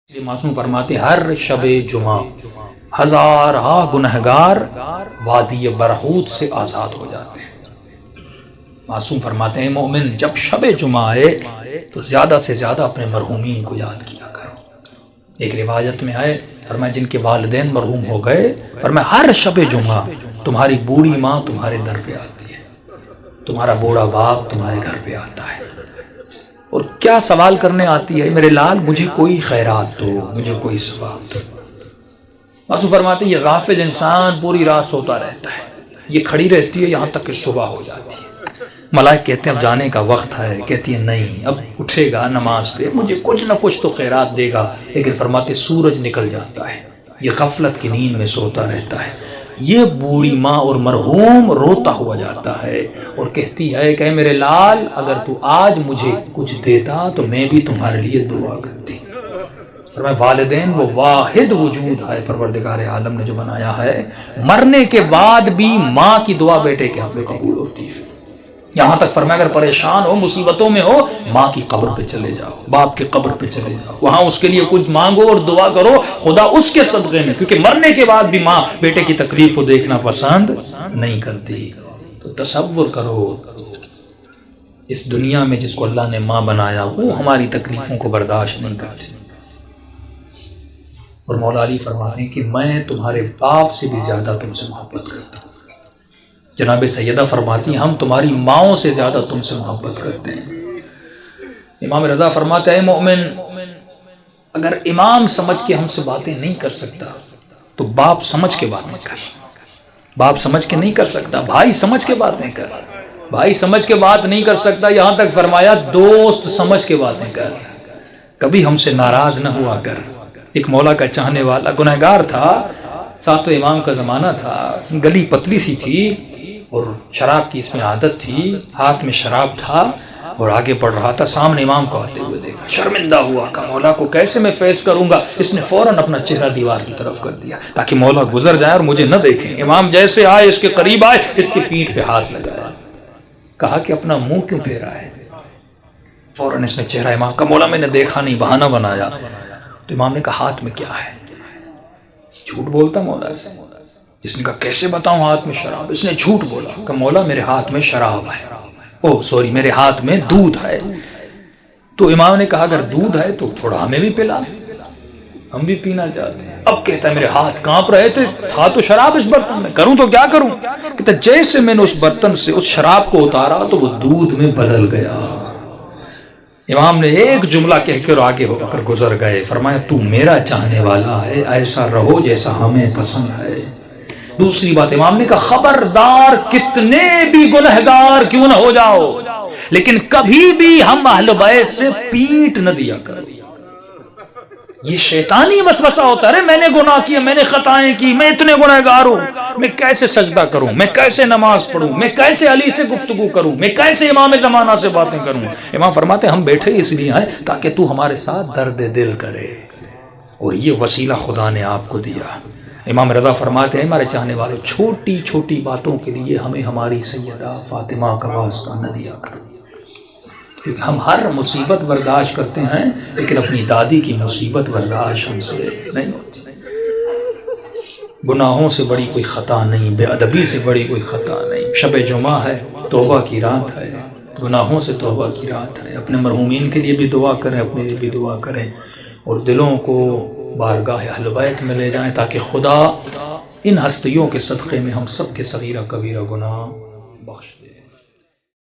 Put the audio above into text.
یہ معصوم فرماتے ہیں ہر شب جمعہ ہزارہ گنہگار وادی برہوت سے آزاد ہو جاتے ہیں۔ معصوم فرماتے ہیں مومن جب شب جمعہ آئے تو زیادہ سے زیادہ اپنے مرحومین کو یاد کیا کرو۔ ایک روایت میں آئے فرمایا جن کے والدین مرحوم ہو گئے فرمایا ہر شب جمعہ تمہاری بوڑھی ماں تمہارے در پہ آتی ہے، تمہارا بوڑھا باپ تمہارے گھر پہ آتا ہے اور کیا سوال کرنے آتی ہے، میرے لال مجھے کوئی خیرات دو، مجھے کوئی ثواب دو۔ معصوم فرماتے ہیں یہ غافل انسان پوری رات سوتا رہتا ہے، یہ کھڑی رہتی ہے یہاں تک کہ صبح ہو جاتی ہے۔ ملائک کہتے ہیں اب جانے کا وقت ہے، کہتی ہے نہیں اب اٹھے گا نماز پہ مجھے کچھ نہ کچھ تو خیرات دے گا، لیکن فرماتے سورج نکل جاتا ہے، یہ غفلت کی نیند میں سوتا رہتا ہے۔ یہ بوڑھی ماں اور مرحوم روتا ہوا جاتا ہے اور کہتی ہے کہ میرے لال اگر تو آج مجھے کچھ دیتا تو میں بھی تمہارے لیے دعا کرتی۔ فرمایا والدین وہ واحد وجود ہے پروردگار عالم نے جو بنایا ہے، مرنے کے بعد بھی ماں کی دعا بیٹے کے حق میں قبول ہوتی ہے۔ یہاں تک فرمایا اگر پریشان ہو مصیبتوں میں ہو ماں کی قبر پہ چلے جاؤ، باپ کی قبر پہ چلے جاؤ، وہاں اس کے لیے کچھ مانگو اور دعا کرو، خدا اس کے صدقے میں، کیونکہ مرنے کے بعد بھی ماں بیٹے کی تکلیف کو دیکھنا پسند نہیں کرتی۔ تو تصور کرو اس دنیا میں جس کو اللہ نے ماں بنایا وہ ہماری تکلیفوں کو برداشت نہیں کرتی، اور مولا علی فرماتے ہیں کہ میں تمہارے باپ سے بھی زیادہ تم سے محبت کرتا ہوں۔ جناب سیدہ فرماتی ہیں ہم تمہاری ماؤں سے زیادہ تم سے محبت کرتے ہیں۔ امام رضا فرماتا ہے مومن اگر امام سمجھ کے ہم سے باتیں نہیں کر سکتا تو باپ سمجھ کے باتیں کر، باپ سمجھ کے نہیں کر سکتا بھائی سمجھ کے باتیں کر، بھائی سمجھ کے بات نہیں کر سکتا، یہاں تک فرمایا دوست سمجھ کے باتیں کر، کبھی ہم سے ناراض نہ ہوا کر۔ ایک مولا کا چاہنے والا گنہگار تھا، ساتویں امام کا زمانہ تھا، گلی پتلی سی تھی اور شراب کی اس میں عادت تھی، ہاتھ میں شراب تھا اور آگے بڑھ رہا تھا، سامنے امام کو آتے ہوئے دیکھا، شرمندہ ہوا کہ مولا کو کیسے میں فیس کروں گا، اس نے فوراً اپنا چہرہ دیوار کی طرف کر دیا تاکہ مولا گزر جائے اور مجھے نہ دیکھیں۔ امام جیسے آئے اس کے قریب آئے، اس کی پیٹھ پہ ہاتھ لگایا، کہا کہ اپنا منہ کیوں پھیرا ہے؟ فوراً اس نے چہرہ امام کا مولا میں نے دیکھا نہیں، بہانہ بنایا۔ تو امام نے کہا ہاتھ میں کیا ہے؟ جھوٹ بولتا مولا سے؟ جس نے کہا کیسے بتاؤں ہاتھ میں شراب؟ اس نے جھوٹ بولا کہ مولا میرے ہاتھ میں شراب ہے، میرے ہاتھ میں دودھ ہے۔ تو امام نے کہا اگر دودھ ہے تو تھوڑا ہمیں بھی پلا، ہم بھی پینا چاہتے ہیں۔ اب کہتا ہے میرے ہاتھ کانپ رہے تھے، تھا تو شراب اس برتن میں، کروں تو کیا کروں؟ کہتا جیسے میں نے اس برتن سے اس شراب کو اتارا تو وہ دودھ میں بدل گیا۔ امام نے ایک جملہ کہہ کر آگے ہو کر گزر گئے، فرمایا تو میرا چاہنے والا ہے، ایسا رہو جیسا ہمیں پسند ہے۔ دوسری بات امام نے کہا خبردار کتنے بھی گنہگار کیوں نہ ہو جاؤ لیکن کبھی بھی ہم اہل بیت سے پیٹ نہ دیا کرو۔ یہ شیطانی وسوسہ ہوتا ہے، میں نے گناہ کیا، میں نے خطائیں کی، میں اتنے گنہگار ہوں، میں کیسے سجدہ کروں، میں کیسے نماز پڑھوں، میں کیسے علی سے گفتگو کروں، میں کیسے امام زمانہ سے باتیں کروں۔ امام فرماتے ہیں ہم بیٹھے اس لیے ہیں تاکہ تو ہمارے ساتھ درد دل کرے، اور یہ وسیلہ خدا نے آپ کو دیا۔ امام رضا فرماتے ہیں ہمارے چاہنے والوں چھوٹی چھوٹی باتوں کے لیے ہمیں ہماری سیدہ فاطمہ کا واسطہ نہ دیا کرو، کیونکہ ہم ہر مصیبت برداشت کرتے ہیں لیکن اپنی دادی کی مصیبت برداشت ہم سے نہیں ہوتی۔ گناہوں سے بڑی کوئی خطا نہیں، بے ادبی سے بڑی کوئی خطا نہیں۔ شب جمعہ ہے، توبہ کی رات ہے، گناہوں سے توبہ کی رات ہے۔ اپنے مرحومین کے لیے بھی دعا کریں، اپنے لیے بھی دعا کریں، اور دلوں کو بارگاہ اہل بیت میں لے جائیں تاکہ خدا ان ہستیوں کے صدقے میں ہم سب کے صغیرہ کبیرہ گناہ بخش دے۔